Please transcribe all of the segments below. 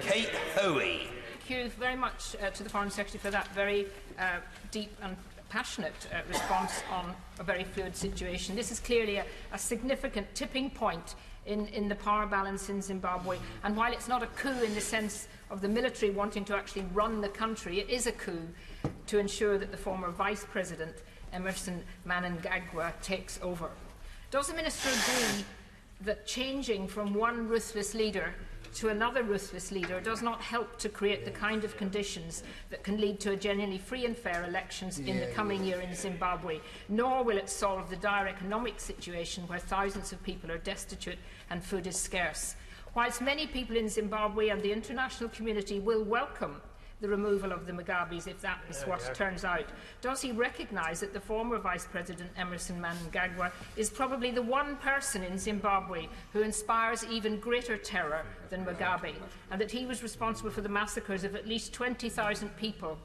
Kate Hoey. Thank you very much to the Foreign Secretary for that very deep and passionate response on a very fluid situation. This is clearly a significant tipping point in the power balance in Zimbabwe, and while it's not a coup in the sense of the military wanting to actually run the country, it is a coup to ensure that the former Vice President, Emerson Mnangagwa, takes over. Does the Minister agree that changing from one ruthless leader to another ruthless leader does not help to create the kind of conditions that can lead to a genuinely free and fair elections in the coming year in Zimbabwe, nor will it solve the dire economic situation where thousands of people are destitute and food is scarce? Whilst many people in Zimbabwe and the international community will welcome the removal of the Mugabes, if that is what turns out, does he recognise that the former Vice President Emerson Mnangagwa is probably the one person in Zimbabwe who inspires even greater terror than Mugabe, and that he was responsible for the massacres of at least 20,000 people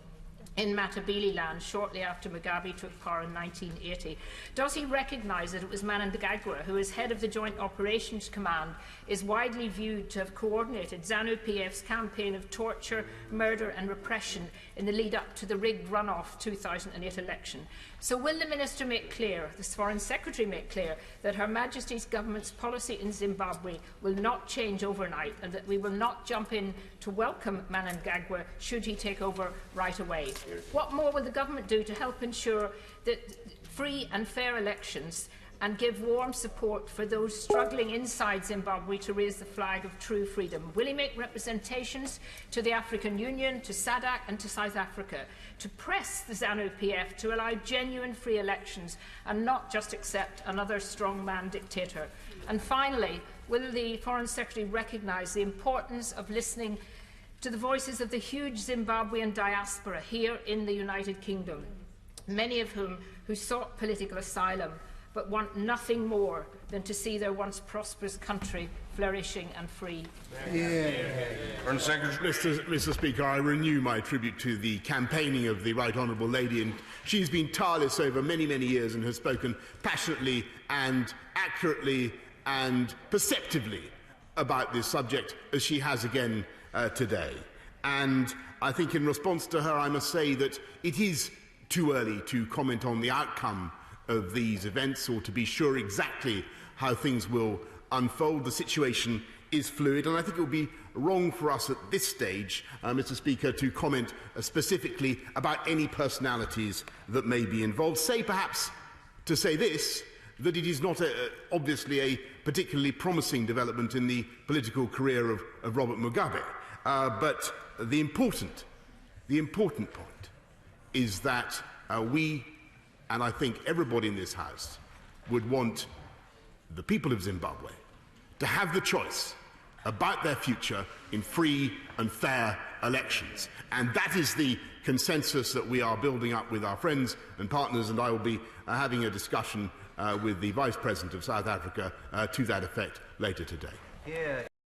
in Matabeleland shortly after Mugabe took power in 1980? Does he recognise that it was Mnangagwa, who is head of the Joint Operations Command, is widely viewed to have coordinated ZANU-PF's campaign of torture, murder and repression in the lead-up to the rigged runoff 2008 election? So will the Minister make clear, the Foreign Secretary make clear, that Her Majesty's Government's policy in Zimbabwe will not change overnight, and that we will not jump in to welcome Mnangagwa should he take over right away? What more will the Government do to help ensure that free and fair elections, and give warm support for those struggling inside Zimbabwe to raise the flag of true freedom? Will he make representations to the African Union, to SADC and to South Africa to press the ZANU-PF to allow genuine free elections and not just accept another strongman dictator? And finally, will the Foreign Secretary recognise the importance of listening to the voices of the huge Zimbabwean diaspora here in the United Kingdom, many of whom who sought political asylum but want nothing more than to see their once prosperous country flourishing and free? Mr. Speaker, I renew my tribute to the campaigning of the Right Honourable Lady, and she's been tireless over many, many years and has spoken passionately and accurately and perceptively about this subject, as she has again today. And I think in response to her, I must say that it is too early to comment on the outcome of these events or to be sure exactly how things will unfold. The situation is fluid, and I think it would be wrong for us at this stage, Mr. Speaker, to comment specifically about any personalities that may be involved. Perhaps to say this, that it is not obviously a particularly promising development in the political career of Robert Mugabe. But the important point is that we, and I think everybody in this House, would want the people of Zimbabwe to have the choice about their future in free and fair elections. And that is the consensus that we are building up with our friends and partners, and I will be having a discussion with the Vice President of South Africa to that effect later today.